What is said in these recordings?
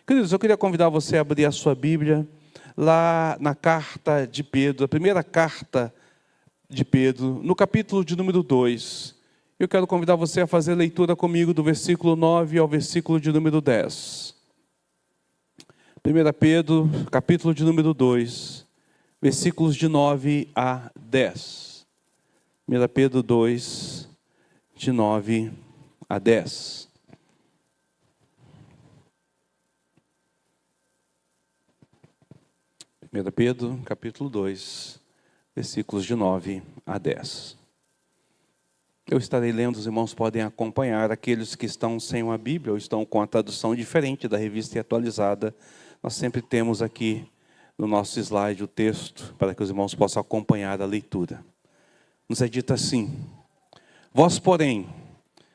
Queridos, eu queria convidar você a abrir a sua Bíblia lá na carta de Pedro, a primeira carta de Pedro, no capítulo de número 2. Eu quero convidar você a fazer leitura comigo do versículo 9 ao versículo de número 10. 1 Pedro, capítulo de número 2, versículos de 9 a 10. 1 Pedro 2, de 9 a 10. Pedro, capítulo 2, versículos de 9 a 10. Eu estarei lendo, os irmãos podem acompanhar. Aqueles que estão sem uma Bíblia ou estão com a tradução diferente da revista e atualizada, nós sempre temos aqui no nosso slide o texto, para que os irmãos possam acompanhar a leitura. Nos é dito assim: vós, porém,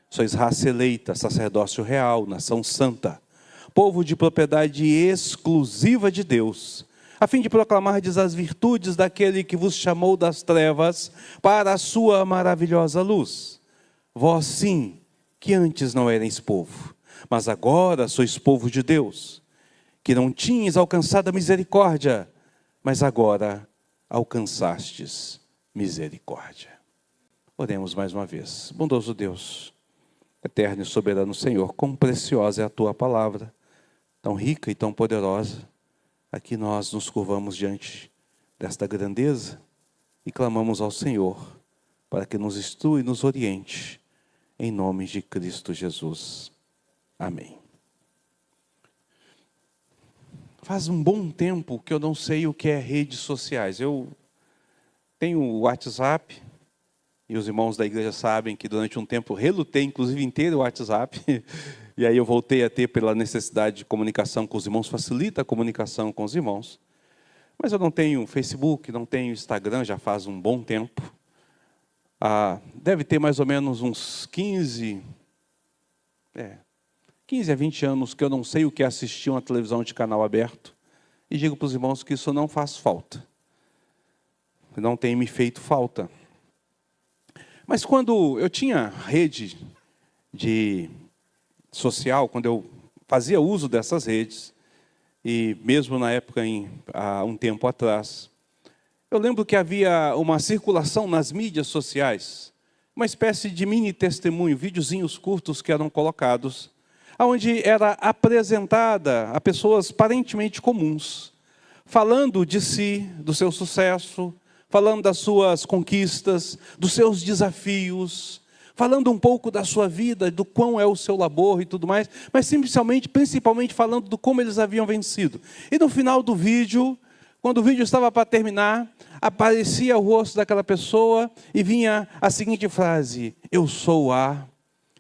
sois raça eleita, sacerdócio real, nação santa, povo de propriedade exclusiva de Deus, a fim de proclamardes as virtudes daquele que vos chamou das trevas para a sua maravilhosa luz. Vós sim, que antes não erais povo, mas agora sois povo de Deus, que não tinhas alcançado a misericórdia, mas agora alcançastes misericórdia. Oremos mais uma vez. Bondoso Deus, eterno e soberano Senhor, quão preciosa é a Tua palavra, tão rica e tão poderosa. Aqui nós nos curvamos diante desta grandeza e clamamos ao Senhor para que nos instrua e nos oriente, em nome de Cristo Jesus. Amém. Faz um bom tempo que eu não sei o que é redes sociais. Eu tenho o WhatsApp, e os irmãos da igreja sabem que durante um tempo relutei, inclusive, em ter o WhatsApp. E aí eu voltei a ter pela necessidade de comunicação com os irmãos, facilita a comunicação com os irmãos. Mas eu não tenho Facebook, não tenho Instagram, já faz um bom tempo. Deve ter mais ou menos uns 15 a 20 anos que eu não sei o que é assistir uma televisão de canal aberto. E digo para os irmãos que isso não faz falta. Não tem me feito falta. Mas quando eu tinha rede social, quando eu fazia uso dessas redes, e mesmo na época, há um tempo atrás, eu lembro que havia uma circulação nas mídias sociais, uma espécie de mini testemunho, videozinhos curtos que eram colocados, onde era apresentada a pessoas aparentemente comuns, falando de si, do seu sucesso, falando das suas conquistas, dos seus desafios, falando um pouco da sua vida, do quão é o seu labor e tudo mais, mas principalmente falando do como eles haviam vencido. E no final do vídeo, quando o vídeo estava para terminar, aparecia o rosto daquela pessoa e vinha a seguinte frase: eu sou a...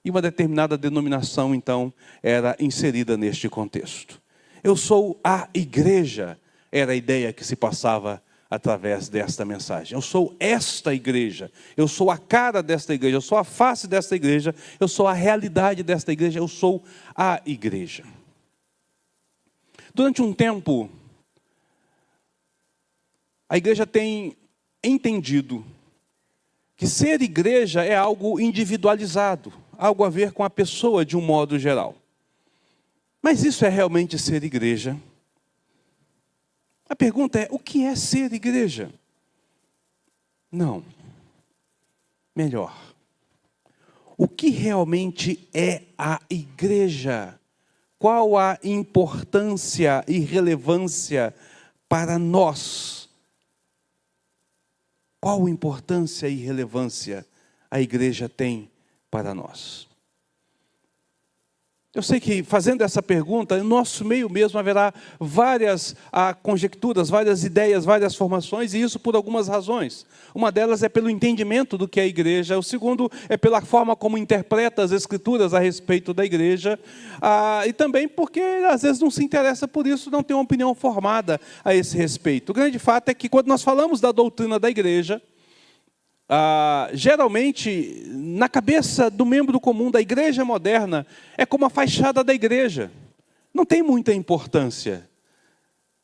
E uma determinada denominação, então, era inserida neste contexto. Eu sou a igreja, era a ideia que se passava através desta mensagem. Eu sou esta igreja, eu sou a cara desta igreja, eu sou a face desta igreja, eu sou a realidade desta igreja, eu sou a igreja. Durante um tempo, a igreja tem entendido que ser igreja é algo individualizado, algo a ver com a pessoa de um modo geral. Mas isso é realmente ser igreja? A pergunta é, o que é ser igreja? Não. Melhor. O que realmente é a igreja? Qual a importância e relevância para nós? Qual importância e relevância a igreja tem para nós? Eu sei que, fazendo essa pergunta, no nosso meio mesmo haverá várias conjecturas, várias ideias, várias formações, e isso por algumas razões. Uma delas é pelo entendimento do que é a igreja, o segundo é pela forma como interpreta as Escrituras a respeito da igreja, e também porque às vezes não se interessa por isso, não tem uma opinião formada a esse respeito. O grande fato é que quando nós falamos da doutrina da igreja, geralmente, na cabeça do membro comum da igreja moderna, é como a fachada da igreja. Não tem muita importância.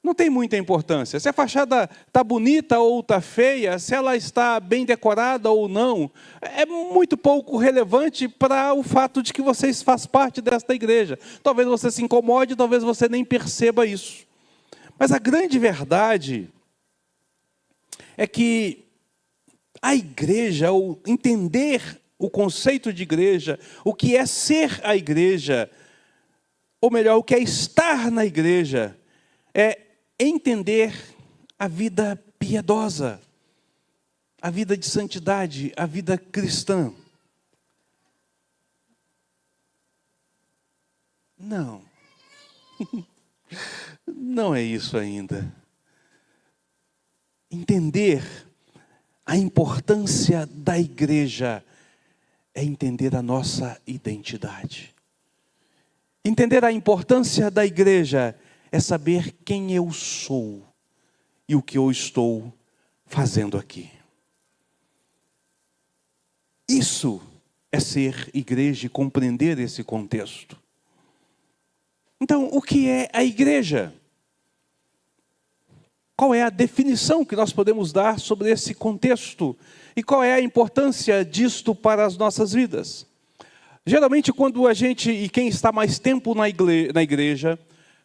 Não tem muita importância. Se a fachada está bonita ou está feia, se ela está bem decorada ou não, é muito pouco relevante para o fato de que vocês fazem parte desta igreja. Talvez você se incomode, talvez você nem perceba isso. Mas a grande verdade é que a igreja, ou entender o conceito de igreja, o que é ser a igreja, ou melhor, o que é estar na igreja, é entender a vida piedosa, a vida de santidade, a vida cristã. Não. Não é isso ainda. Entender a importância da igreja é entender a nossa identidade. Entender a importância da igreja é saber quem eu sou e o que eu estou fazendo aqui. Isso é ser igreja e compreender esse contexto. Então, o que é a igreja? Qual é a definição que nós podemos dar sobre esse contexto? E qual é a importância disto para as nossas vidas? Geralmente, quando a gente, e quem está mais tempo na igreja,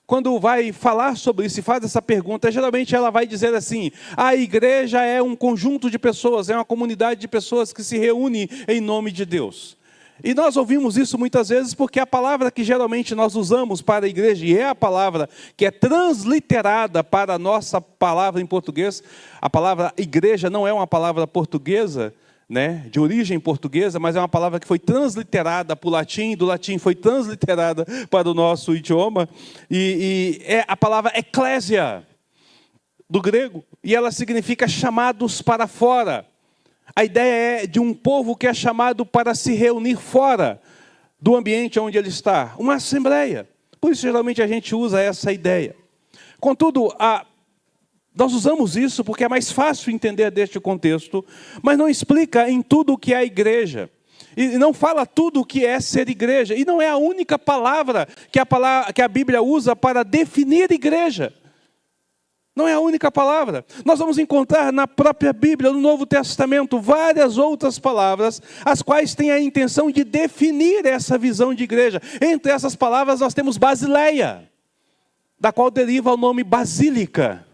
quando vai falar sobre isso e faz essa pergunta, geralmente ela vai dizer assim: a igreja é um conjunto de pessoas, é uma comunidade de pessoas que se reúne em nome de Deus. E nós ouvimos isso muitas vezes porque a palavra que geralmente nós usamos para a igreja, e é a palavra que é transliterada para a nossa palavra em português, a palavra igreja não é uma palavra portuguesa, né, de origem portuguesa, mas é uma palavra que foi transliterada para o latim, do latim foi transliterada para o nosso idioma, e é a palavra eclésia, do grego, e ela significa chamados para fora. A ideia é de um povo que é chamado para se reunir fora do ambiente onde ele está, uma assembleia. Por isso, geralmente, a gente usa essa ideia. Contudo, nós usamos isso porque é mais fácil entender deste contexto, mas não explica em tudo o que é a igreja. E não fala tudo o que é ser igreja. E não é a única palavra que a Bíblia usa para definir igreja. Não é a única palavra. Nós vamos encontrar na própria Bíblia, no Novo Testamento, várias outras palavras, as quais têm a intenção de definir essa visão de igreja. Entre essas palavras nós temos Basileia, da qual deriva o nome basílica.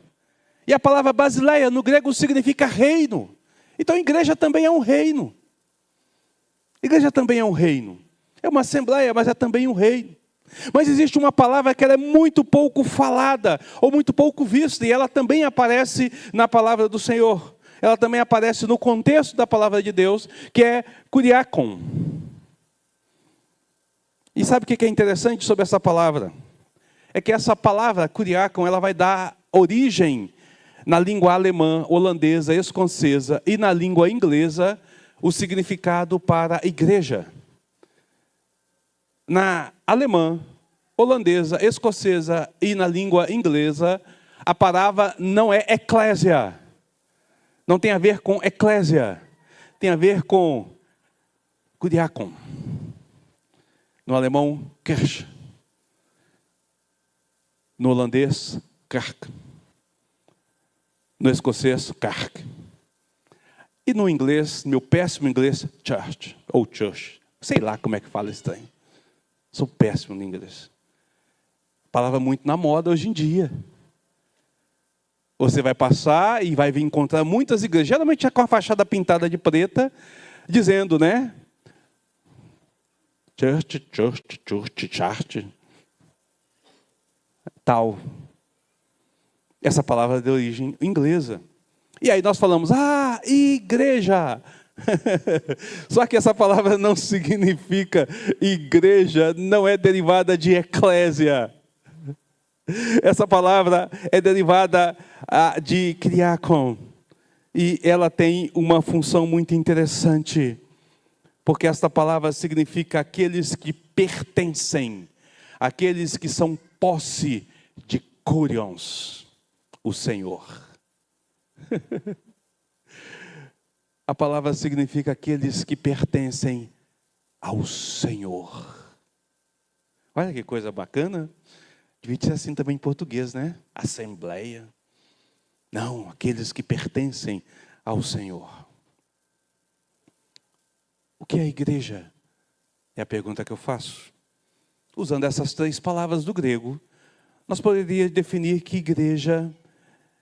E a palavra Basileia no grego significa reino. Então igreja também é um reino. Igreja também é um reino. É uma assembleia, mas é também um reino. Mas existe uma palavra que ela é muito pouco falada, ou muito pouco vista, e ela também aparece na palavra do Senhor. Ela também aparece no contexto da palavra de Deus, que é kuriakon. E sabe o que é interessante sobre essa palavra? É que essa palavra, kuriakon, ela vai dar origem na língua alemã, holandesa, escocesa e na língua inglesa, o significado para igreja. Na alemã, holandesa, escocesa e na língua inglesa, a palavra não é eclésia. Não tem a ver com eclésia. Tem a ver com kuriakon. No alemão, Kirche. No holandês, kerk. No escocês, kerk. E no inglês, meu péssimo inglês, church. Ou church. Sei lá como é que fala esse trem. Sou péssimo no inglês. Palavra muito na moda hoje em dia. Você vai passar e vai vir encontrar muitas igrejas, geralmente com a fachada pintada de preta, dizendo, né? Church, church, church, church. Tal. Essa palavra é de origem inglesa. E aí nós falamos, igreja. Só que essa palavra não significa igreja, não é derivada de eclésia. Essa palavra é derivada de kriakon. E ela tem uma função muito interessante. Porque esta palavra significa aqueles que pertencem. Aqueles que são posse de Kurios, o Senhor. A palavra significa aqueles que pertencem ao Senhor. Olha que coisa bacana. Devia ser assim também em português, né? Assembleia. Não, aqueles que pertencem ao Senhor. O que é a igreja? É a pergunta que eu faço. Usando essas 3 palavras do grego, nós poderíamos definir que igreja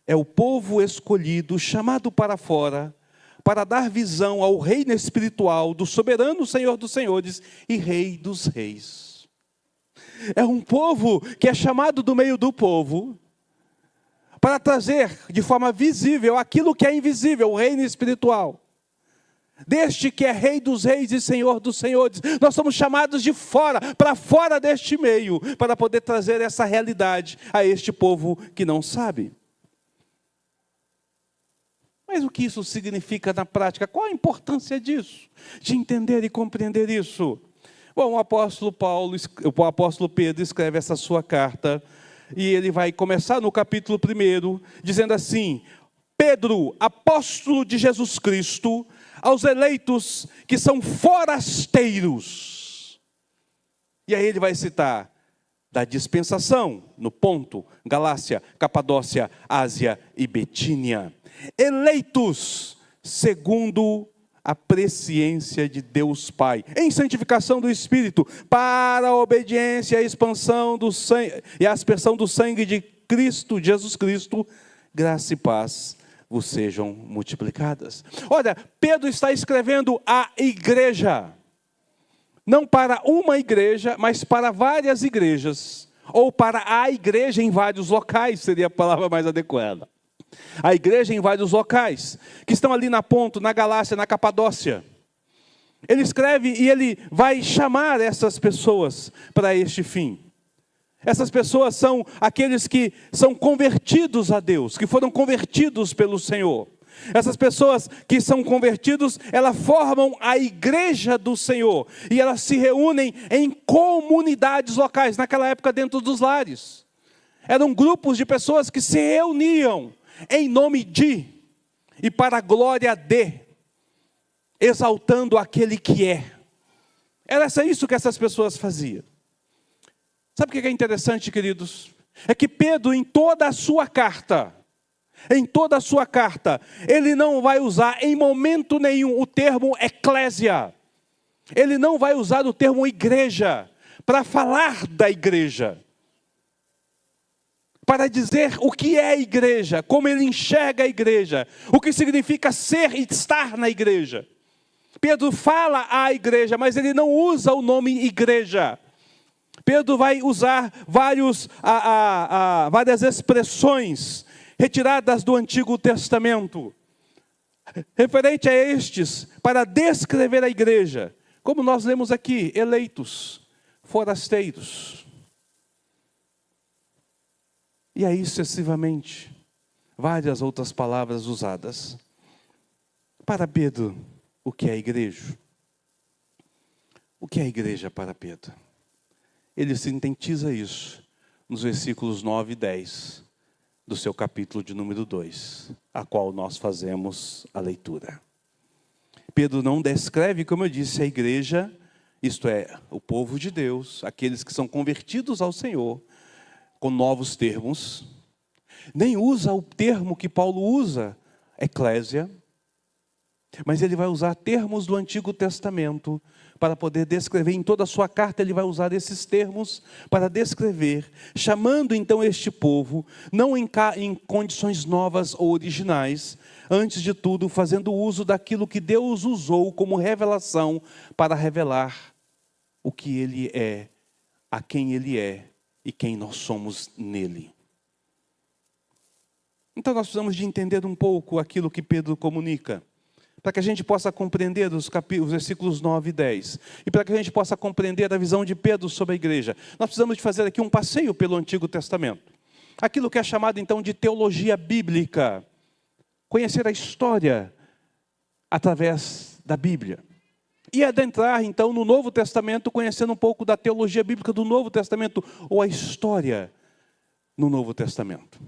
é o povo escolhido, chamado para fora, para dar visão ao reino espiritual do soberano Senhor dos senhores e Rei dos reis. É um povo que é chamado do meio do povo, para trazer de forma visível aquilo que é invisível, o reino espiritual. Deste que é Rei dos reis e Senhor dos senhores. Nós somos chamados de fora, para fora deste meio, para poder trazer essa realidade a este povo que não sabe. Mas o que isso significa na prática? Qual a importância disso? De entender e compreender isso? Bom, o apóstolo Pedro escreve essa sua carta, e ele vai começar no capítulo 1, dizendo assim: Pedro, apóstolo de Jesus Cristo, aos eleitos que são forasteiros. E aí ele vai citar da dispensação, no Ponto, Galácia, Capadócia, Ásia e Betínia. Eleitos segundo a presciência de Deus Pai, em santificação do Espírito, para a obediência e a expansão do sangue, e a aspersão do sangue de Cristo, Jesus Cristo, graça e paz vos sejam multiplicadas. Olha, Pedro está escrevendo à igreja, não para uma igreja, mas para várias igrejas, ou para a igreja em vários locais, seria a palavra mais adequada. A igreja em vários locais, que estão ali na Ponto, na Galácia, na Capadócia. Ele escreve e ele vai chamar essas pessoas para este fim. Essas pessoas são aqueles que são convertidos a Deus, que foram convertidos pelo Senhor. Essas pessoas que são convertidos, elas formam a igreja do Senhor. E elas se reúnem em comunidades locais, naquela época dentro dos lares. Eram grupos de pessoas que se reuniam em nome de e para a glória de, exaltando aquele que é. Era isso que essas pessoas faziam. Sabe o que é interessante, queridos? É que Pedro, em toda a sua carta, ele não vai usar em momento nenhum o termo eclésia. Ele não vai usar o termo igreja para falar da igreja, para dizer o que é a igreja, como ele enxerga a igreja, o que significa ser e estar na igreja. Pedro fala à igreja, mas ele não usa o nome igreja. Pedro vai usar várias expressões retiradas do Antigo Testamento, referente a estes, para descrever a igreja, como nós lemos aqui: eleitos, forasteiros. E aí, sucessivamente, várias outras palavras usadas. Para Pedro, o que é a igreja? O que é a igreja para Pedro? Ele sintetiza isso nos versículos 9 e 10 do seu capítulo de número 2, a qual nós fazemos a leitura. Pedro não descreve, como eu disse, a igreja, isto é, o povo de Deus, aqueles que são convertidos ao Senhor, com novos termos, nem usa o termo que Paulo usa, eclésia, mas ele vai usar termos do Antigo Testamento para poder descrever. Em toda a sua carta ele vai usar esses termos para descrever, chamando então este povo, não em condições novas ou originais, antes de tudo fazendo uso daquilo que Deus usou como revelação para revelar o que ele é, a quem ele é e quem nós somos nele. Então nós precisamos de entender um pouco aquilo que Pedro comunica, para que a gente possa compreender os versículos 9 e 10. E para que a gente possa compreender a visão de Pedro sobre a igreja. Nós precisamos de fazer aqui um passeio pelo Antigo Testamento. Aquilo que é chamado então de teologia bíblica. Conhecer a história através da Bíblia. E adentrar então no Novo Testamento, conhecendo um pouco da teologia bíblica do Novo Testamento, ou a história no Novo Testamento.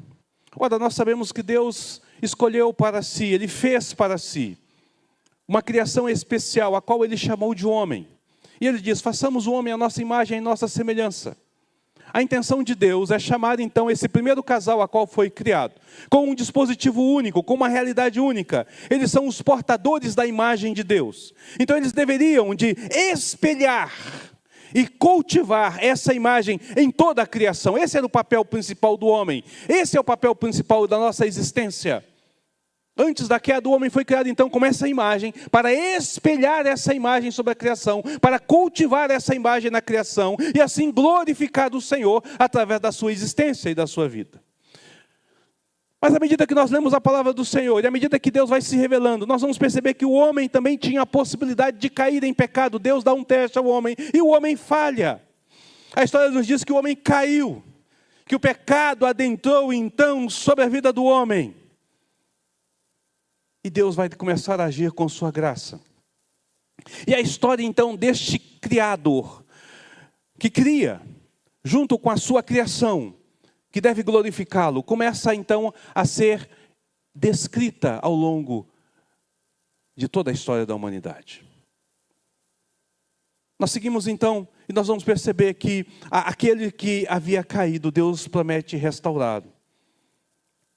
Ora, nós sabemos que Deus escolheu para si, Ele fez para si uma criação especial, a qual Ele chamou de homem. E Ele diz: façamos o homem à nossa imagem e à nossa semelhança. a intenção de Deus é chamar então esse primeiro casal a qual foi criado, com um dispositivo único, com uma realidade única. Eles são os portadores da imagem de Deus. Então eles deveriam de espelhar e cultivar essa imagem em toda a criação. Esse era o papel principal do homem. Esse é o papel principal da nossa existência. Antes da queda, o homem foi criado então como essa imagem, para espelhar essa imagem sobre a criação, para cultivar essa imagem na criação, e assim glorificar o Senhor através da sua existência e da sua vida. Mas à medida que nós lemos a palavra do Senhor, e à medida que Deus vai se revelando, nós vamos perceber que o homem também tinha a possibilidade de cair em pecado. Deus dá um teste ao homem, e o homem falha. A história nos diz que o homem caiu, que o pecado adentrou então sobre a vida do homem. E Deus vai começar a agir com sua graça. E a história então deste Criador, que cria, junto com a sua criação, que deve glorificá-lo, começa então a ser descrita ao longo de toda a história da humanidade. Nós seguimos então, e nós vamos perceber que aquele que havia caído, Deus promete restaurá-lo.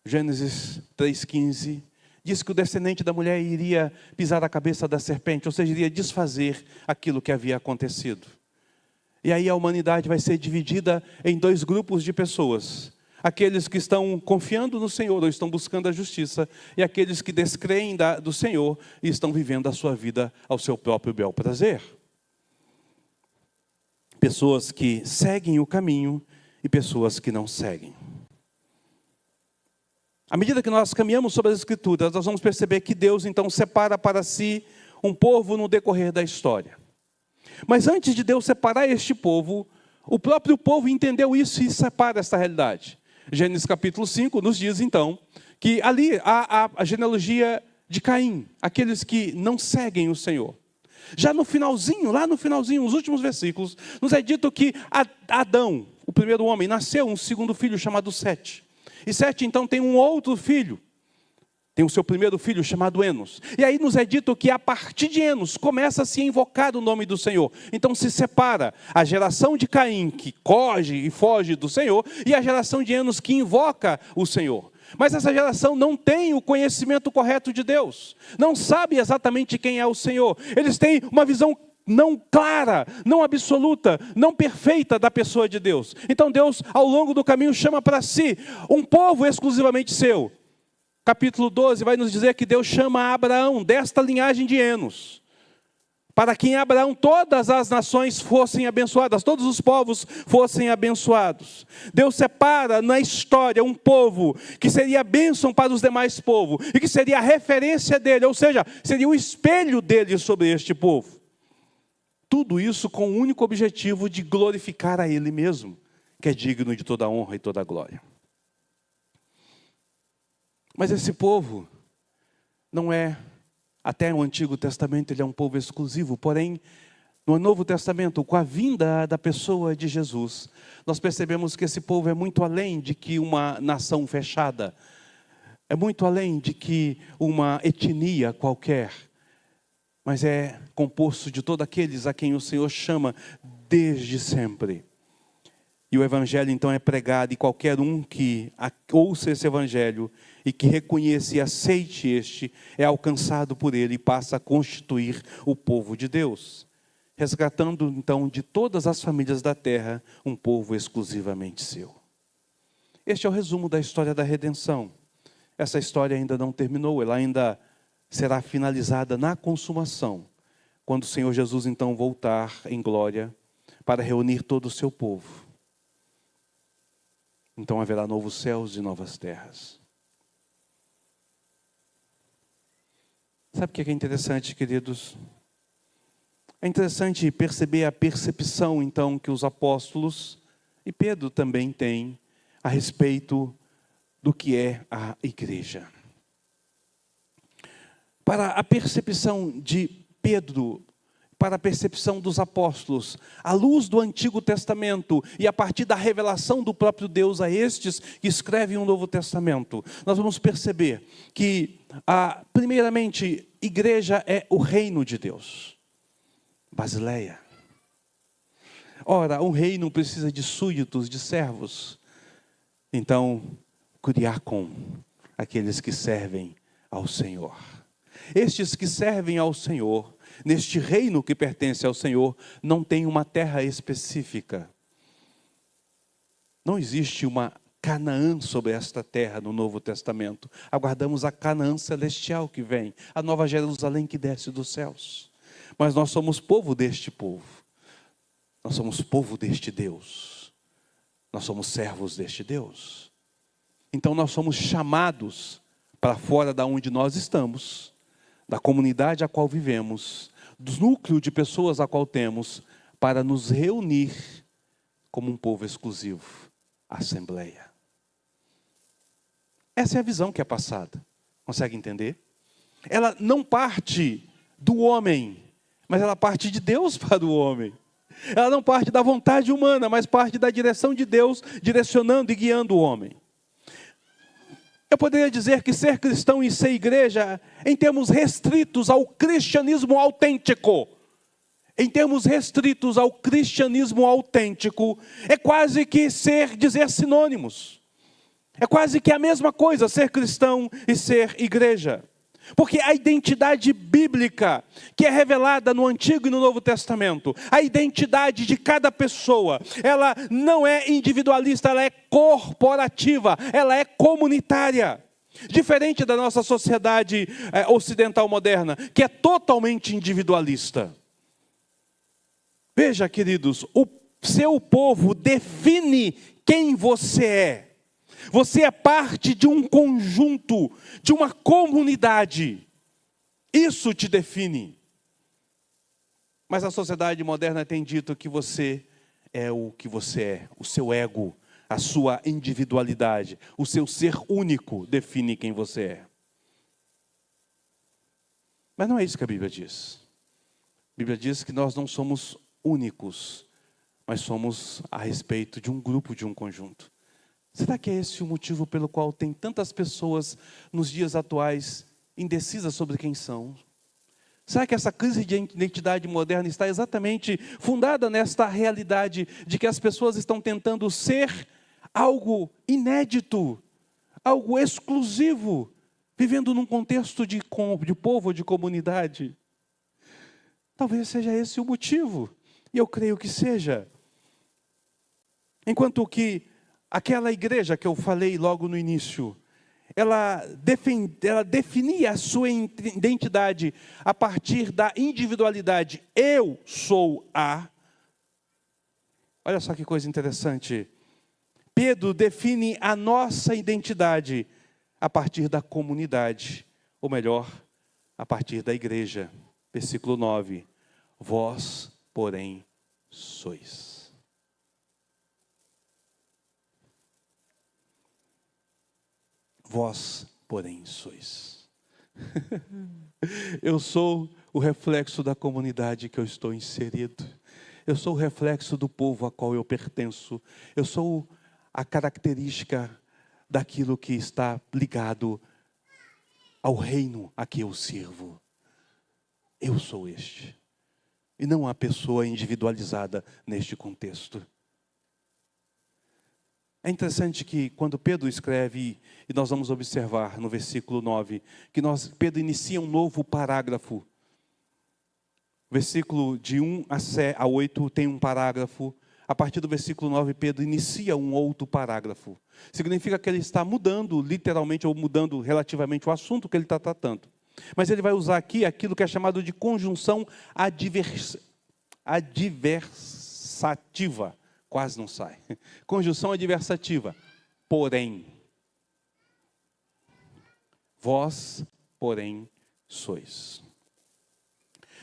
Gênesis 3,15 diz que o descendente da mulher iria pisar a cabeça da serpente, ou seja, iria desfazer aquilo que havia acontecido. E aí a humanidade vai ser dividida em dois grupos de pessoas. Aqueles que estão confiando no Senhor ou estão buscando a justiça, e aqueles que descreem do Senhor e estão vivendo a sua vida ao seu próprio bel prazer. Pessoas que seguem o caminho e pessoas que não seguem. À medida que nós caminhamos sobre as Escrituras, nós vamos perceber que Deus então separa para si um povo no decorrer da história. Mas antes de Deus separar este povo, o próprio povo entendeu isso e separa esta realidade. Gênesis capítulo 5 nos diz então que ali há a genealogia de Caim, aqueles que não seguem o Senhor. Já no finalzinho, lá no finalzinho, os últimos versículos, nos é dito que Adão, o primeiro homem, nasceu um segundo filho chamado Sete. E Sete então tem um outro filho, tem o seu primeiro filho chamado Enos. E aí nos é dito que a partir de Enos começa a se invocar o nome do Senhor. Então se separa a geração de Caim que corre e foge do Senhor e a geração de Enos que invoca o Senhor. Mas essa geração não tem o conhecimento correto de Deus, não sabe exatamente quem é o Senhor. Eles têm uma visão não clara, não absoluta, não perfeita da pessoa de Deus. Então Deus, ao longo do caminho, chama para si um povo exclusivamente seu. Capítulo 12 vai nos dizer que Deus chama Abraão, desta linhagem de Enos, para que em Abraão todas as nações fossem abençoadas, todos os povos fossem abençoados. Deus separa na história um povo que seria bênção para os demais povos, e que seria a referência dele, ou seja, seria o espelho dele sobre este povo. Tudo isso com o único objetivo de glorificar a Ele mesmo, que é digno de toda a honra e toda a glória. Mas esse povo não é, até o Antigo Testamento ele é um povo exclusivo, porém, no Novo Testamento, com a vinda da pessoa de Jesus, nós percebemos que esse povo é muito além de que uma nação fechada, é muito além de que uma etnia qualquer, mas é composto de todos aqueles a quem o Senhor chama desde sempre. E o Evangelho então é pregado, e qualquer um que ouça esse Evangelho e que reconheça e aceite este, é alcançado por ele e passa a constituir o povo de Deus, resgatando então de todas as famílias da terra um povo exclusivamente seu. Este é o resumo da história da redenção. Essa história ainda não terminou, ela ainda será finalizada na consumação, quando o Senhor Jesus então voltar em glória para reunir todo o seu povo. Então haverá novos céus e novas terras. Sabe o que é interessante, queridos? É interessante perceber a percepção então que os apóstolos e Pedro também têm a respeito do que é a igreja. Para a percepção de Pedro, para a percepção dos apóstolos, à luz do Antigo Testamento e a partir da revelação do próprio Deus a estes que escrevem o Novo Testamento, nós vamos perceber que, primeiramente, igreja é o reino de Deus. Basileia. Ora, um rei não precisa de súditos, de servos. Então, kuriakon, aqueles que servem ao Senhor. Estes que servem ao Senhor, neste reino que pertence ao Senhor, não tem uma terra específica. Não existe uma Canaã sobre esta terra no Novo Testamento. Aguardamos a Canaã celestial que vem, a nova Jerusalém que desce dos céus. Mas nós somos povo deste povo. Nós somos povo deste Deus. Nós somos servos deste Deus. Então nós somos chamados para fora da onde nós estamos, da comunidade a qual vivemos, do núcleo de pessoas a qual temos, para nos reunir como um povo exclusivo, a Assembleia. Essa é a visão que é passada. Consegue entender? Ela não parte do homem, mas ela parte de Deus para o homem. Ela não parte da vontade humana, mas parte da direção de Deus, direcionando e guiando o homem. Eu poderia dizer que ser cristão e ser igreja, em termos restritos ao cristianismo autêntico, é quase que dizer sinônimos. É quase que a mesma coisa, ser cristão e ser igreja. Porque a identidade bíblica, que é revelada no Antigo e no Novo Testamento, a identidade de cada pessoa, ela não é individualista, ela é corporativa, ela é comunitária. Diferente da nossa sociedade ocidental moderna, que é totalmente individualista. Veja, queridos, o seu povo define quem você é. Você é parte de um conjunto, de uma comunidade. Isso te define. Mas a sociedade moderna tem dito que você é o que você é. O seu ego, a sua individualidade, o seu ser único define quem você é. Mas não é isso que a Bíblia diz. A Bíblia diz que nós não somos únicos, mas somos a respeito de um grupo, de um conjunto. Será que é esse o motivo pelo qual tem tantas pessoas nos dias atuais indecisas sobre quem são? Será que essa crise de identidade moderna está exatamente fundada nesta realidade de que as pessoas estão tentando ser algo inédito, algo exclusivo, vivendo num contexto de povo, de comunidade? Talvez seja esse o motivo, e eu creio que seja. Enquanto que aquela igreja que eu falei logo no início, ela definia a sua identidade a partir da individualidade. Eu sou a... Olha só que coisa interessante. Pedro define a nossa identidade a partir da comunidade, ou melhor, a partir da igreja. Versículo 9. Vós, porém, sois. Vós, porém, sois. Eu sou o reflexo da comunidade que eu estou inserido. Eu sou o reflexo do povo a qual eu pertenço. Eu sou a característica daquilo que está ligado ao reino a que eu sirvo. Eu sou este. E não a pessoa individualizada neste contexto. É interessante que quando Pedro escreve, e nós vamos observar no versículo 9, que Pedro inicia um novo parágrafo. Versículo de 1 a 8 tem um parágrafo. A partir do versículo 9, Pedro inicia um outro parágrafo. Significa que ele está mudando, literalmente, ou mudando relativamente o assunto que ele está tratando. Mas ele vai usar aqui aquilo que é chamado de conjunção adversativa. Quase não sai. Conjunção adversativa. Porém. Vós, porém, sois.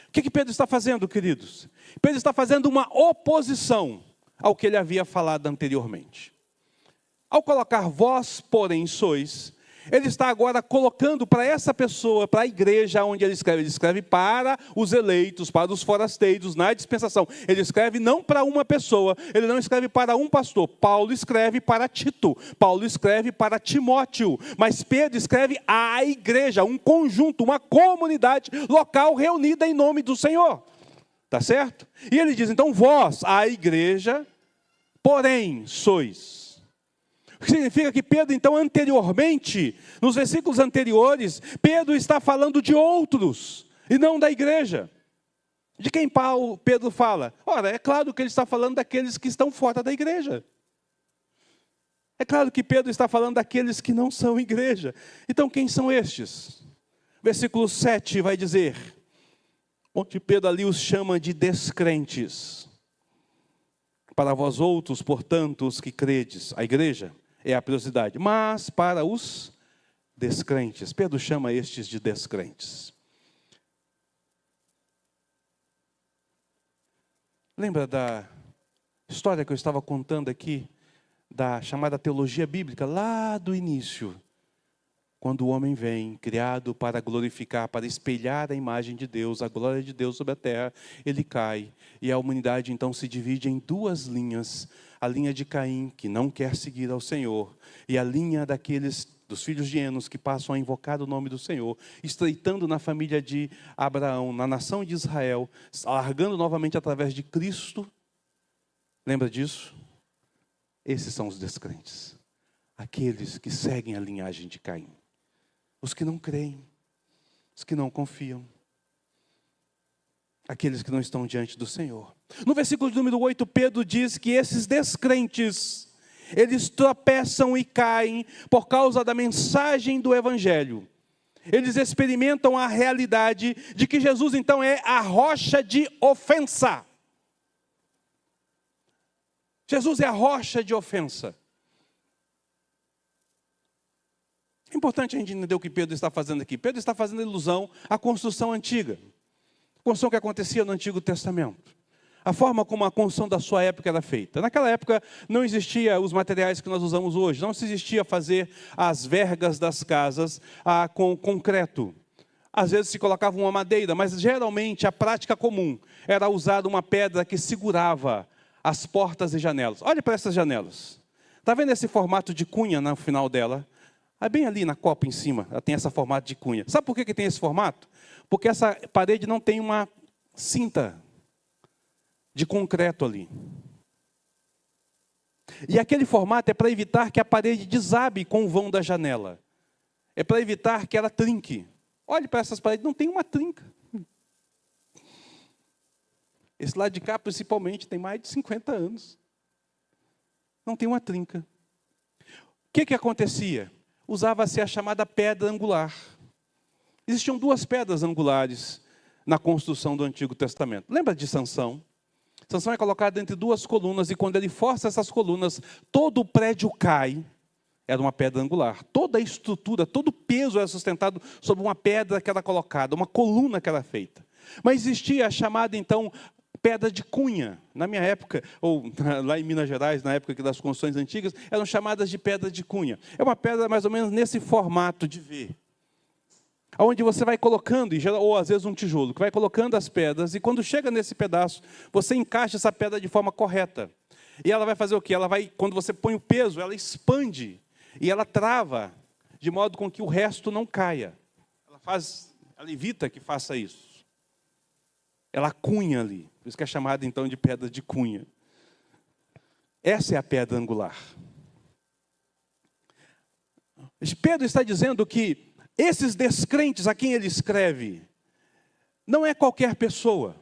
O que Pedro está fazendo, queridos? Pedro está fazendo uma oposição ao que ele havia falado anteriormente. Ao colocar vós, porém, sois, ele está agora colocando para essa pessoa, para a igreja onde ele escreve para os eleitos, para os forasteiros, na dispensação. Ele escreve não para uma pessoa, ele não escreve para um pastor. Paulo escreve para Tito, Paulo escreve para Timóteo, mas Pedro escreve à igreja, um conjunto, uma comunidade local reunida em nome do Senhor. Tá certo? E ele diz, então vós, a igreja, porém sois. O que significa que Pedro, então, anteriormente, nos versículos anteriores, Pedro está falando de outros, e não da igreja. De quem Pedro fala? Ora, é claro que ele está falando daqueles que estão fora da igreja. É claro que Pedro está falando daqueles que não são igreja. Então, quem são estes? Versículo 7 vai dizer, onde Pedro ali os chama de descrentes. Para vós outros, portanto, os que credes, a igreja é a prioridade, mas para os descrentes, Pedro chama estes de descrentes. Lembra da história que eu estava contando aqui, da chamada teologia bíblica, lá do início, quando o homem vem, criado para glorificar, para espelhar a imagem de Deus, a glória de Deus sobre a terra, ele cai, e a humanidade então se divide em duas linhas, a linha de Caim, que não quer seguir ao Senhor, e a linha dos filhos de Enos, que passam a invocar o nome do Senhor, estreitando na família de Abraão, na nação de Israel, alargando novamente através de Cristo. Lembra disso? Esses são os descrentes, aqueles que seguem a linhagem de Caim, os que não creem, os que não confiam, aqueles que não estão diante do Senhor. No versículo de número 8, Pedro diz que esses descrentes, eles tropeçam e caem por causa da mensagem do Evangelho. Eles experimentam a realidade de que Jesus então é a rocha de ofensa. Jesus é a rocha de ofensa. É importante a gente entender o que Pedro está fazendo aqui. Pedro está fazendo ilusão à construção antiga. A construção que acontecia no Antigo Testamento. A forma como a construção da sua época era feita. Naquela época não existia os materiais que nós usamos hoje. Não se existia fazer as vergas das casas com concreto. Às vezes se colocava uma madeira, mas geralmente a prática comum era usar uma pedra que segurava as portas e janelas. Olha para essas janelas. Está vendo esse formato de cunha no final dela? Bem ali na copa em cima, ela tem esse formato de cunha. Sabe por que tem esse formato? Porque essa parede não tem uma cinta de concreto ali. E aquele formato é para evitar que a parede desabe com o vão da janela. É para evitar que ela trinque. Olhe para essas paredes, não tem uma trinca. Esse lado de cá, principalmente, tem mais de 50 anos. Não tem uma trinca. O que acontecia? Usava-se a chamada pedra angular. Existiam duas pedras angulares na construção do Antigo Testamento. Lembra de Sansão? Sansão é colocado entre duas colunas, e quando ele força essas colunas, todo o prédio cai. Era uma pedra angular. Toda a estrutura, todo o peso era sustentado sobre uma pedra que era colocada, uma coluna que era feita. Mas existia a chamada, então, pedra de cunha. Na minha época, ou lá em Minas Gerais, na época das construções antigas, eram chamadas de pedra de cunha. É uma pedra mais ou menos nesse formato de V. Onde você vai colocando, ou às vezes um tijolo, que vai colocando as pedras, e quando chega nesse pedaço, você encaixa essa pedra de forma correta. E ela vai fazer o quê? Ela vai, quando você põe o peso, ela expande, e ela trava, de modo com que o resto não caia. Ela evita que faça isso. Ela cunha ali. Por isso que é chamada então de pedra de cunha. Essa é a pedra angular. Pedro está dizendo que esses descrentes a quem ele escreve não é qualquer pessoa,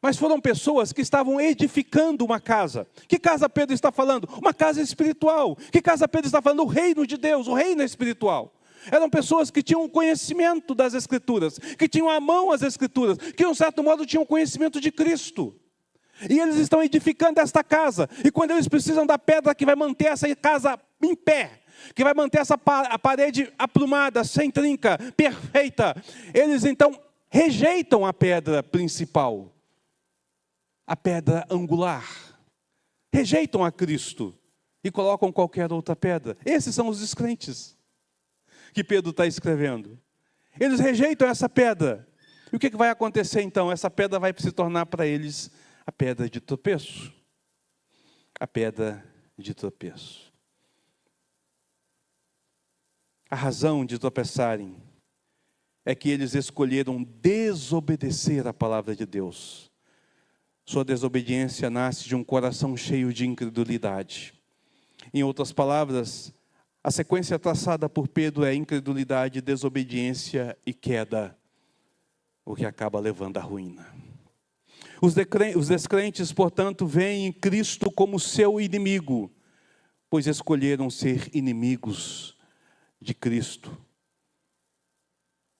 mas foram pessoas que estavam edificando uma casa. Que casa Pedro está falando? Uma casa espiritual. Que casa Pedro está falando? O reino de Deus, o reino espiritual. Eram pessoas que tinham conhecimento das Escrituras, que tinham à mão as Escrituras, que de um certo modo tinham conhecimento de Cristo. E eles estão edificando esta casa, e quando eles precisam da pedra que vai manter essa casa em pé, que vai manter a parede aprumada, sem trinca, perfeita, eles então rejeitam a pedra principal, a pedra angular, rejeitam a Cristo e colocam qualquer outra pedra. Esses são os descrentes que Pedro está escrevendo. Eles rejeitam essa pedra. E o que vai acontecer então? Essa pedra vai se tornar para eles a pedra de tropeço. A pedra de tropeço. A razão de tropeçarem é que eles escolheram desobedecer a palavra de Deus. Sua desobediência nasce de um coração cheio de incredulidade. Em outras palavras, a sequência traçada por Pedro é incredulidade, desobediência e queda, o que acaba levando à ruína. Os descrentes, portanto, veem Cristo como seu inimigo, pois escolheram ser inimigos de Cristo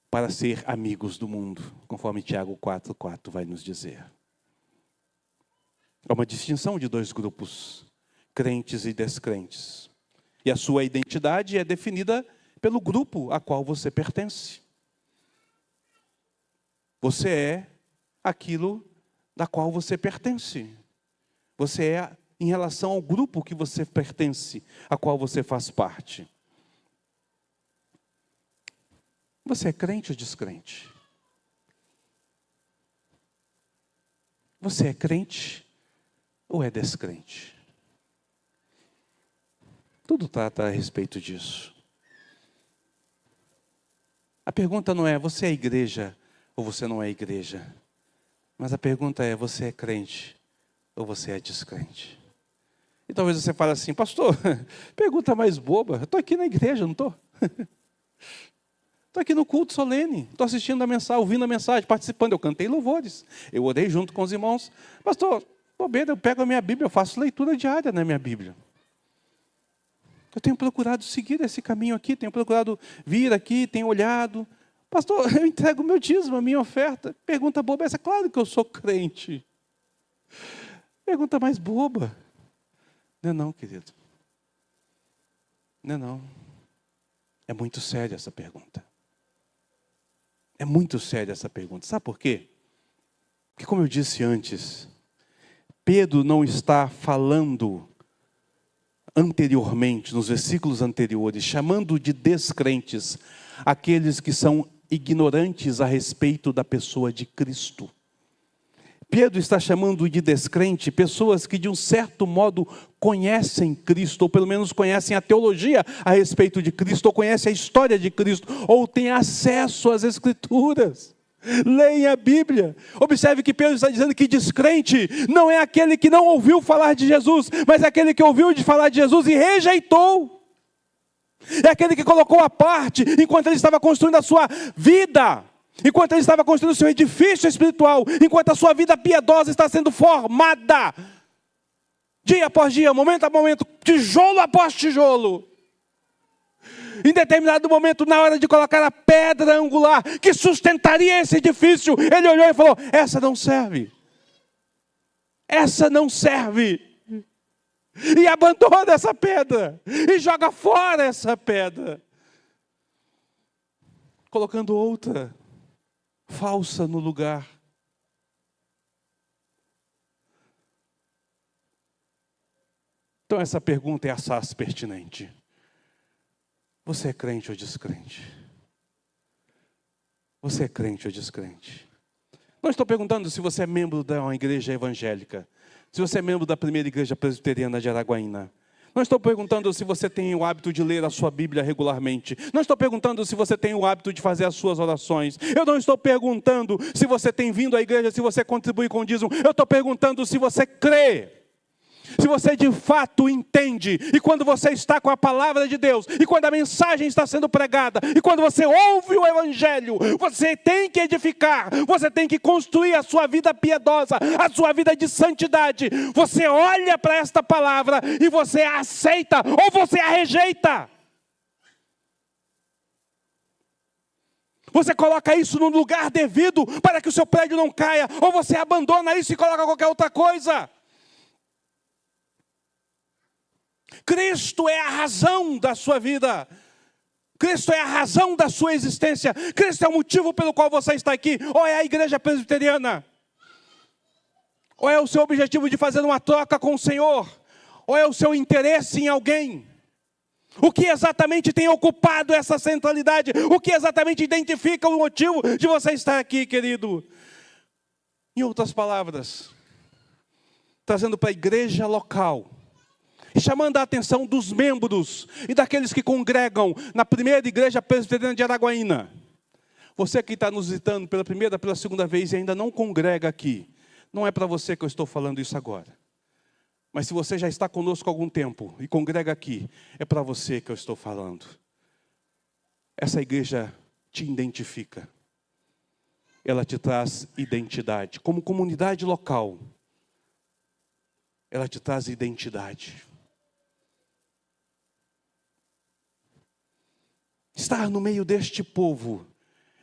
para ser amigos do mundo, conforme Tiago 4,4 vai nos dizer. Há uma distinção de dois grupos, crentes e descrentes. E a sua identidade é definida pelo grupo a qual você pertence. Você é aquilo da qual você pertence. Você é em relação ao grupo que você pertence, a qual você faz parte. Você é crente ou descrente? Você é crente ou é descrente? Tudo trata a respeito disso. A pergunta não é, você é igreja ou você não é igreja? Mas a pergunta é, você é crente ou você é descrente? E talvez você fale assim, pastor, pergunta mais boba, eu estou aqui na igreja, não estou? Estou aqui no culto solene, estou assistindo a mensagem, ouvindo a mensagem, participando, eu cantei louvores, eu orei junto com os irmãos. Pastor, bobeira, eu pego a minha Bíblia, eu faço leitura diária na minha Bíblia. Eu tenho procurado seguir esse caminho aqui, tenho procurado vir aqui, tenho olhado. Pastor, eu entrego o meu dízimo, a minha oferta. Pergunta boba essa, claro que eu sou crente. Pergunta mais boba. Não é não, querido. Não é não. É muito séria essa pergunta. É muito séria essa pergunta. Sabe por quê? Porque, como eu disse antes, Pedro não está falando anteriormente, nos versículos anteriores, chamando de descrentes aqueles que são ignorantes a respeito da pessoa de Cristo. Pedro está chamando de descrente pessoas que de um certo modo conhecem Cristo, ou pelo menos conhecem a teologia a respeito de Cristo, ou conhecem a história de Cristo, ou têm acesso às Escrituras. Leem a Bíblia. Observe que Pedro está dizendo que descrente não é aquele que não ouviu falar de Jesus, mas é aquele que ouviu de falar de Jesus e rejeitou. É aquele que colocou à parte enquanto ele estava construindo a sua vida, enquanto ele estava construindo o seu edifício espiritual, enquanto a sua vida piedosa está sendo formada, dia após dia, momento a momento, tijolo após tijolo. Em determinado momento, na hora de colocar a pedra angular que sustentaria esse edifício, ele olhou e falou, essa não serve. Essa não serve. E abandona essa pedra. E joga fora essa pedra. Colocando outra falsa no lugar. Então essa pergunta é assaz pertinente. Você é crente ou descrente? Você é crente ou descrente? Não estou perguntando se você é membro de uma igreja evangélica, se você é membro da primeira igreja presbiteriana de Araguaína. Não estou perguntando se você tem o hábito de ler a sua Bíblia regularmente. Não estou perguntando se você tem o hábito de fazer as suas orações. Eu não estou perguntando se você tem vindo à igreja, se você contribui com o dízimo. Eu estou perguntando se você crê. Se você de fato entende, e quando você está com a palavra de Deus, e quando a mensagem está sendo pregada, e quando você ouve o Evangelho, você tem que edificar, você tem que construir a sua vida piedosa, a sua vida de santidade. Você olha para esta palavra e você a aceita ou você a rejeita. Você coloca isso no lugar devido para que o seu prédio não caia, ou você abandona isso e coloca qualquer outra coisa. Cristo é a razão da sua vida. Cristo é a razão da sua existência. Cristo é o motivo pelo qual você está aqui. Ou é a igreja presbiteriana? Ou é o seu objetivo de fazer uma troca com o Senhor? Ou é o seu interesse em alguém? O que exatamente tem ocupado essa centralidade? O que exatamente identifica o motivo de você estar aqui, querido? Em outras palavras, trazendo para a igreja local, chamando a atenção dos membros e daqueles que congregam na primeira igreja presbiteriana de Araguaína. Você que está nos visitando pela primeira, pela segunda vez e ainda não congrega aqui, não é para você que eu estou falando isso agora. Mas se você já está conosco há algum tempo e congrega aqui, é para você que eu estou falando. Essa igreja te identifica. Ela te traz identidade. Como comunidade local, ela te traz identidade. Estar no meio deste povo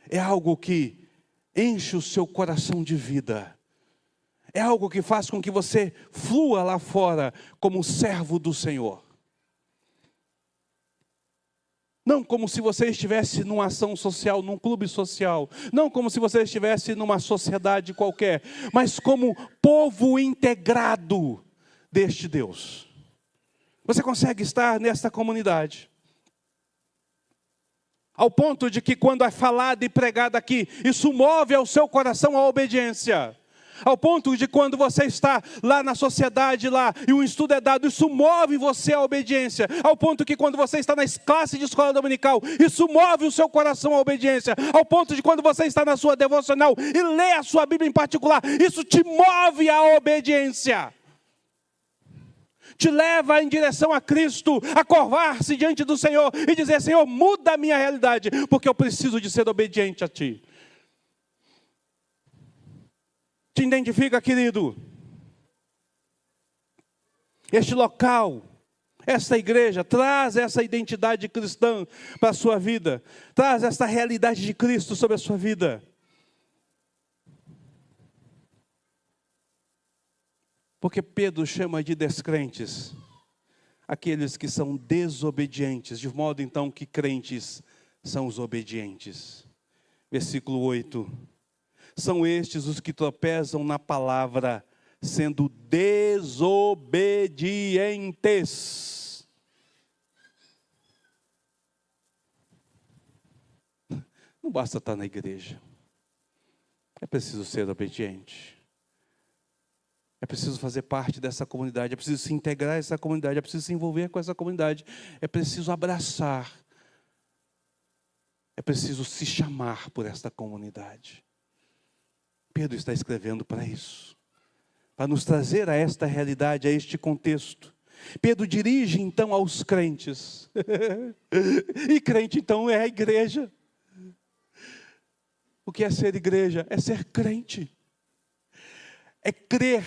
é algo que enche o seu coração de vida. É algo que faz com que você flua lá fora como servo do Senhor. Não como se você estivesse numa ação social, num clube social. Não como se você estivesse numa sociedade qualquer. Mas como povo integrado deste Deus. Você consegue estar nesta comunidade. Ao ponto de que quando é falado e pregado aqui, isso move ao seu coração a obediência. Ao ponto de quando você está lá na sociedade lá e um estudo é dado, isso move você à obediência. Ao ponto que quando você está na classe de escola dominical, isso move o seu coração à obediência. Ao ponto de quando você está na sua devocional e lê a sua Bíblia em particular, isso te move à obediência. Te leva em direção a Cristo, a curvar-se diante do Senhor e dizer: Senhor, muda a minha realidade, porque eu preciso de ser obediente a Ti. Te identifica, querido? Este local, esta igreja, traz essa identidade cristã para a sua vida. Traz essa realidade de Cristo sobre a sua vida. Porque Pedro chama de descrentes aqueles que são desobedientes, de modo então que crentes são os obedientes. Versículo 8. São estes os que tropeçam na palavra, sendo desobedientes. Não basta estar na igreja. É preciso ser obediente. É preciso fazer parte dessa comunidade. É preciso se integrar a essa comunidade. É preciso se envolver com essa comunidade. É preciso abraçar. É preciso se chamar por esta comunidade. Pedro está escrevendo para isso, para nos trazer a esta realidade, a este contexto. Pedro dirige então aos crentes, e crente então é a igreja. O que é ser igreja? É ser crente, é crer,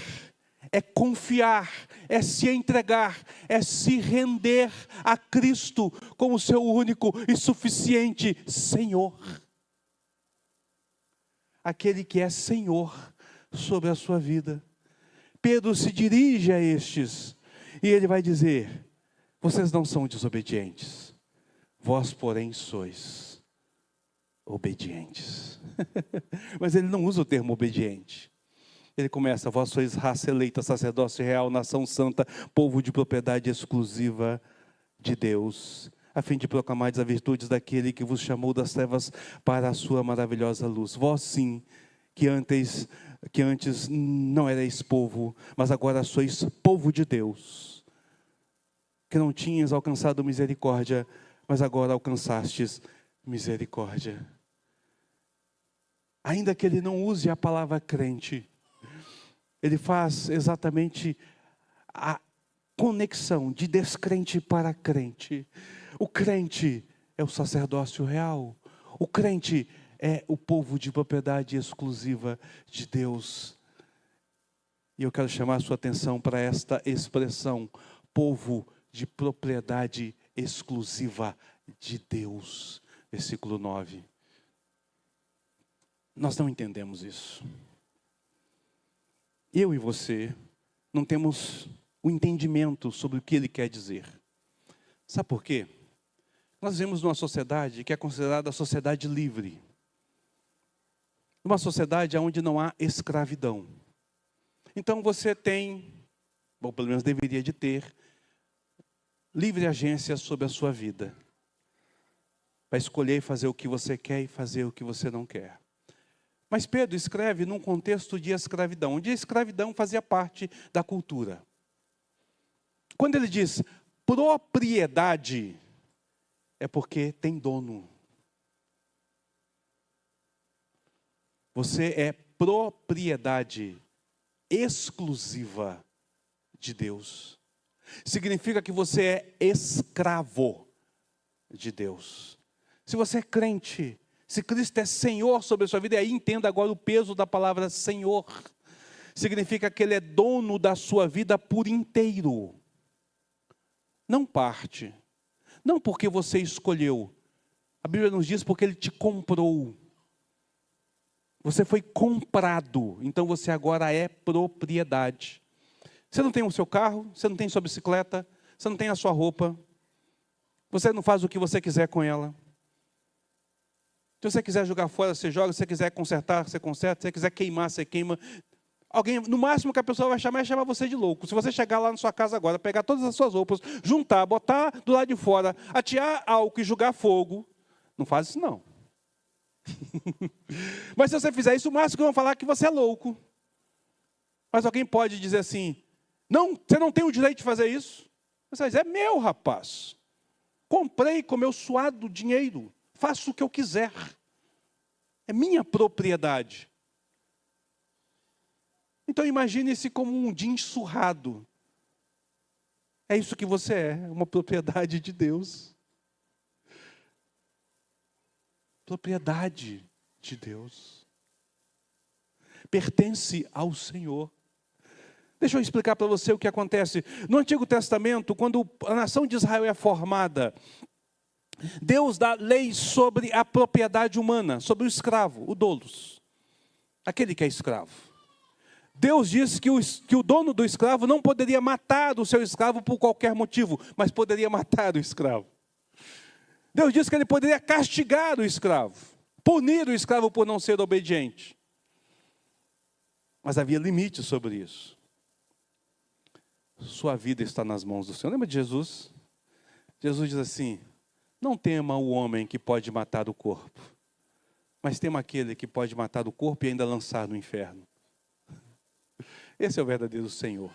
é confiar, é se entregar, é se render a Cristo como seu único e suficiente Senhor. Aquele que é Senhor sobre a sua vida. Pedro se dirige a estes e ele vai dizer: vocês não são desobedientes, vós porém sois obedientes. Mas ele não usa o termo obediente. Ele começa: vós sois raça eleita, sacerdócio real, nação santa, povo de propriedade exclusiva de Deus, a fim de proclamar as virtudes daquele que vos chamou das trevas para a sua maravilhosa luz. Vós sim, que antes não erais povo, mas agora sois povo de Deus, que não tinhas alcançado misericórdia, mas agora alcançastes misericórdia. Ainda que ele não use a palavra crente, ele faz exatamente a conexão de descrente para crente. O crente é o sacerdócio real. O crente é o povo de propriedade exclusiva de Deus. E eu quero chamar a sua atenção para esta expressão: povo de propriedade exclusiva de Deus. Versículo 9. Nós não entendemos isso. Eu e você não temos o entendimento sobre o que ele quer dizer. Sabe por quê? Nós vivemos numa sociedade que é considerada a sociedade livre. Uma sociedade onde não há escravidão. Então você tem, ou pelo menos deveria de ter, livre agência sobre a sua vida. Para escolher fazer o que você quer e fazer o que você não quer. Mas Pedro escreve num contexto de escravidão, onde a escravidão fazia parte da cultura. Quando ele diz propriedade, é porque tem dono. Você é propriedade exclusiva de Deus. Significa que você é escravo de Deus. Se você é crente, se Cristo é Senhor sobre a sua vida, e aí entenda agora o peso da palavra Senhor. Significa que Ele é dono da sua vida por inteiro. Não parte. Não porque você escolheu. A Bíblia nos diz porque Ele te comprou. Você foi comprado, então você agora é propriedade. Você não tem o seu carro, você não tem sua bicicleta, você não tem a sua roupa. Você não faz o que você quiser com ela. Se você quiser jogar fora, você joga. Se você quiser consertar, você conserta. Se você quiser queimar, você queima. Alguém, no máximo que a pessoa vai chamar é chamar você de louco. Se você chegar lá na sua casa agora, pegar todas as suas roupas, juntar, botar do lado de fora, atear álcool e jogar fogo, não faz isso não. Mas se você fizer isso, o máximo que vão falar é que você é louco. Mas alguém pode dizer assim, não, você não tem o direito de fazer isso. Você vai dizer, é meu, rapaz. Comprei com meu suado dinheiro. Faço o que eu quiser. É minha propriedade. Então imagine-se como um jeans surrado. É isso que você é, uma propriedade de Deus. Propriedade de Deus. Pertence ao Senhor. Deixa eu explicar para você o que acontece. No Antigo Testamento, quando a nação de Israel é formada, Deus dá leis sobre a propriedade humana, sobre o escravo, o doulos, aquele que é escravo. Deus disse que o dono do escravo não poderia matar o seu escravo por qualquer motivo, mas poderia matar o escravo. Deus disse que ele poderia castigar o escravo, punir o escravo por não ser obediente. Mas havia limites sobre isso. Sua vida está nas mãos do Senhor. Lembra de Jesus? Jesus diz assim, não tema o homem que pode matar o corpo, mas tema aquele que pode matar o corpo e ainda lançar no inferno. Esse é o verdadeiro Senhor.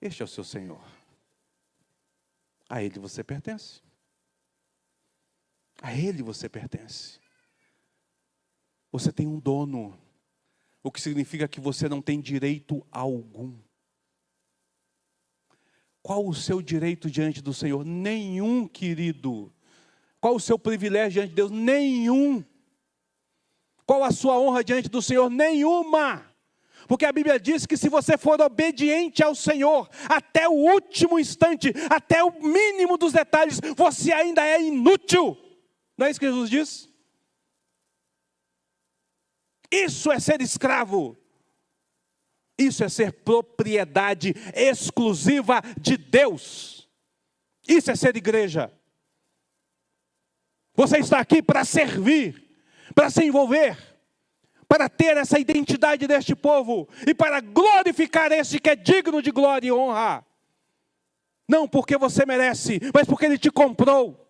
Este é o seu Senhor. A Ele você pertence. A Ele você pertence. Você tem um dono, o que significa que você não tem direito algum. Qual o seu direito diante do Senhor? Nenhum, querido. Qual o seu privilégio diante de Deus? Nenhum. Qual a sua honra diante do Senhor? Nenhuma. Porque a Bíblia diz que se você for obediente ao Senhor, até o último instante, até o mínimo dos detalhes, você ainda é inútil. Não é isso que Jesus diz? Isso é ser escravo. Isso é ser propriedade exclusiva de Deus. Isso é ser igreja. Você está aqui para servir, para se envolver, para ter essa identidade deste povo e para glorificar esse que é digno de glória e honra. Não porque você merece, mas porque Ele te comprou.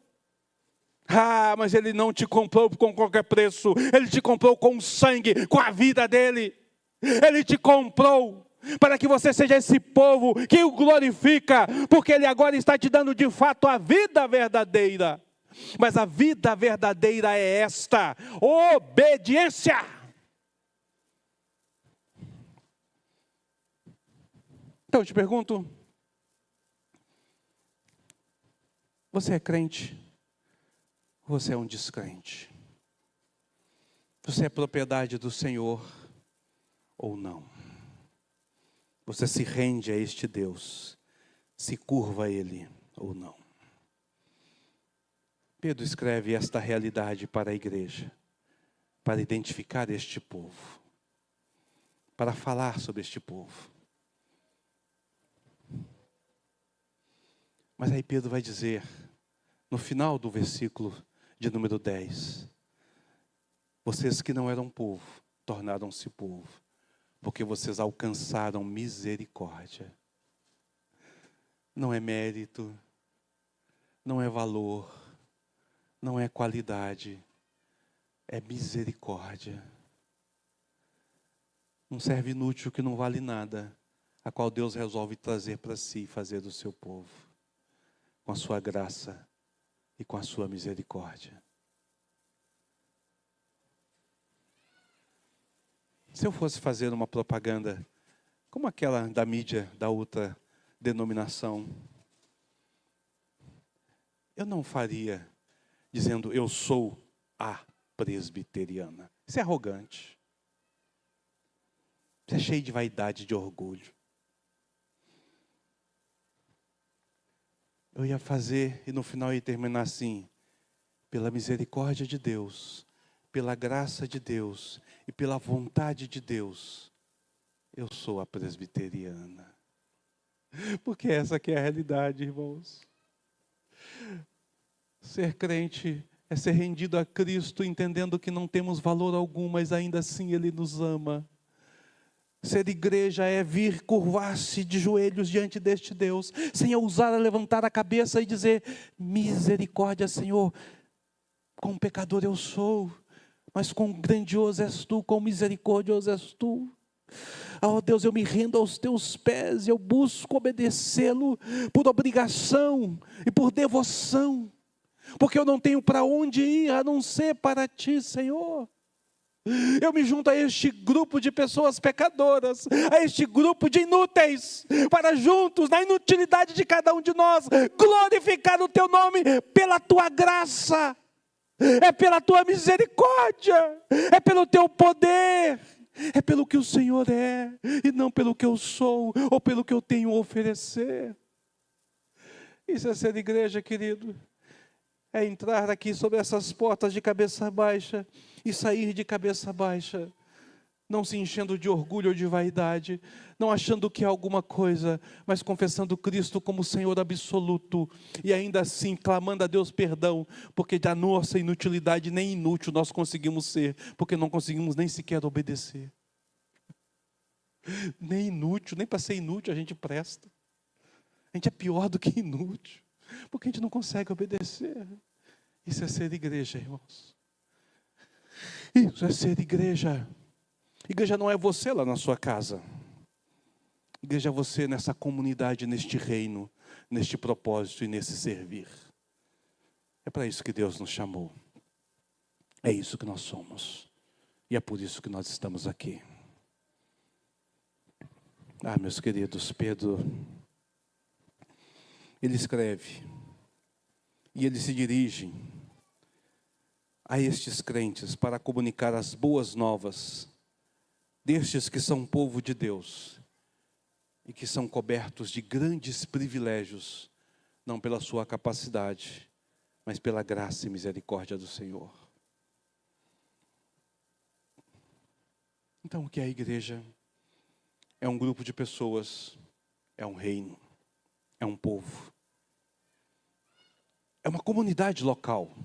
Ah, mas Ele não te comprou com qualquer preço. Ele te comprou com o sangue, com a vida dEle. Ele te comprou para que você seja esse povo que o glorifica, porque Ele agora está te dando de fato a vida verdadeira. Mas a vida verdadeira é esta: obediência. Então eu te pergunto, você é crente? Ou você é um descrente? Você é propriedade do Senhor ou não? Você se rende a este Deus, se curva a Ele ou não? Pedro escreve esta realidade para a igreja, para identificar este povo, para falar sobre este povo. Mas aí Pedro vai dizer, no final do versículo de número 10, vocês que não eram povo, tornaram-se povo, porque vocês alcançaram misericórdia. Não é mérito, não é valor, não é qualidade, é misericórdia. Um servo inútil que não vale nada, a qual Deus resolve trazer para si e fazer do seu povo, com a sua graça e com a sua misericórdia. Se eu fosse fazer uma propaganda como aquela da mídia da outra denominação. Eu não faria dizendo eu sou a presbiteriana. Isso é arrogante. Isso é cheio de vaidade, de orgulho. Eu ia fazer e no final ia terminar assim: pela misericórdia de Deus, pela graça de Deus e pela vontade de Deus, eu sou a presbiteriana. Porque essa que é a realidade, irmãos. Ser crente é ser rendido a Cristo, entendendo que não temos valor algum, mas ainda assim Ele nos ama. Ser igreja é vir curvar-se de joelhos diante deste Deus, sem ousar levantar a cabeça e dizer: misericórdia, Senhor, quão pecador eu sou, mas quão grandioso és Tu, quão misericordioso és Tu. Oh Deus, eu me rendo aos Teus pés, eu busco obedecê-lo por obrigação e por devoção, porque eu não tenho para onde ir a não ser para Ti, Senhor. Eu me junto a este grupo de pessoas pecadoras, a este grupo de inúteis, para juntos, na inutilidade de cada um de nós, glorificar o Teu nome pela Tua graça, é pela Tua misericórdia, é pelo Teu poder, é pelo que o Senhor é, e não pelo que eu sou, ou pelo que eu tenho a oferecer. Isso é ser igreja, querido. É entrar aqui sobre essas portas de cabeça baixa e sair de cabeça baixa, não se enchendo de orgulho ou de vaidade, não achando que é alguma coisa, mas confessando Cristo como Senhor absoluto, e ainda assim clamando a Deus perdão, porque da nossa inutilidade nem inútil nós conseguimos ser, porque não conseguimos nem sequer obedecer. Nem inútil, nem para ser inútil a gente presta. A gente é pior do que inútil, porque a gente não consegue obedecer. Isso é ser igreja, irmãos. Isso é ser igreja. Igreja não é você lá na sua casa. Igreja é você nessa comunidade, neste reino, neste propósito e nesse servir. É para isso que Deus nos chamou. É isso que nós somos. E é por isso que nós estamos aqui. Ah, meus queridos, Pedro, ele escreve e ele se dirige a estes crentes para comunicar as boas novas destes que são povo de Deus e que são cobertos de grandes privilégios, não pela sua capacidade, mas pela graça e misericórdia do Senhor. Então, o que é a igreja? É um grupo de pessoas, é um reino, é um povo, é uma comunidade local,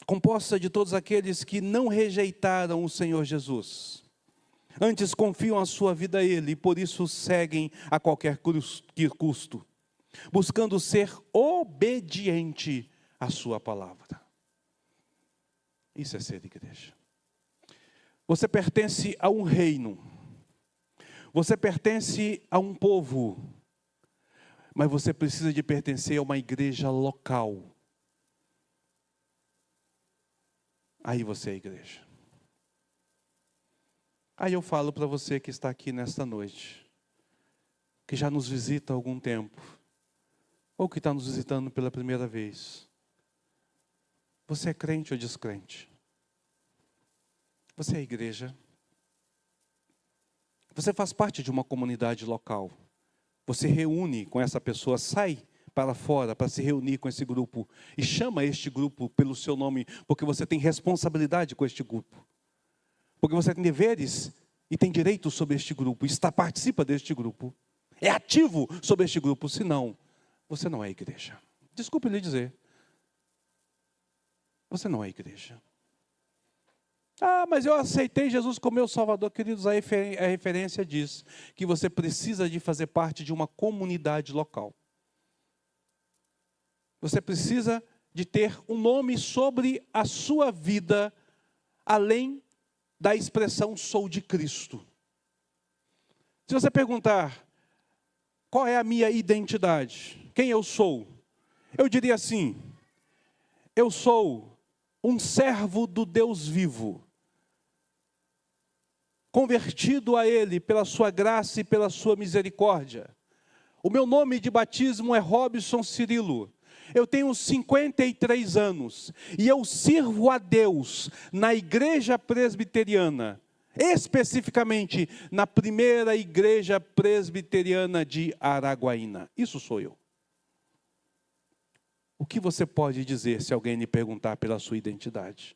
composta de todos aqueles que não rejeitaram o Senhor Jesus, antes confiam a sua vida a Ele e por isso seguem a qualquer custo, buscando ser obediente à sua palavra. Isso é ser igreja. Você pertence a um reino, você pertence a um povo, mas você precisa de pertencer a uma igreja local. Aí você é igreja. Aí eu falo para você que está aqui nesta noite, que já nos visita há algum tempo, ou que está nos visitando pela primeira vez. Você é crente ou descrente? Você é igreja? Você faz parte de uma comunidade local. Você reúne com essa pessoa, sai para fora para se reunir com esse grupo e chama este grupo pelo seu nome, porque você tem responsabilidade com este grupo. Porque você tem deveres e tem direitos sobre este grupo, participa deste grupo, é ativo sobre este grupo, senão você não é igreja. Desculpe lhe dizer, você não é igreja. Ah, mas eu aceitei Jesus como meu Salvador. Queridos, a referência diz que você precisa de fazer parte de uma comunidade local. Você precisa de ter um nome sobre a sua vida, além da expressão sou de Cristo. Se você perguntar, qual é a minha identidade? Quem eu sou? Eu diria assim, eu sou um servo do Deus vivo, convertido a Ele pela sua graça e pela sua misericórdia. O meu nome de batismo é Robson Cirilo. Eu tenho 53 anos e eu sirvo a Deus na igreja presbiteriana, especificamente na primeira igreja presbiteriana de Araguaína. Isso sou eu. O que você pode dizer se alguém lhe perguntar pela sua identidade?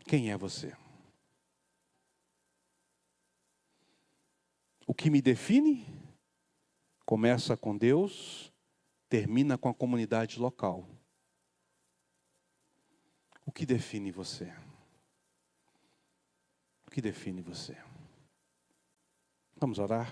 Quem é você? O que me define começa com Deus, termina com a comunidade local. O que define você? O que define você? Vamos orar?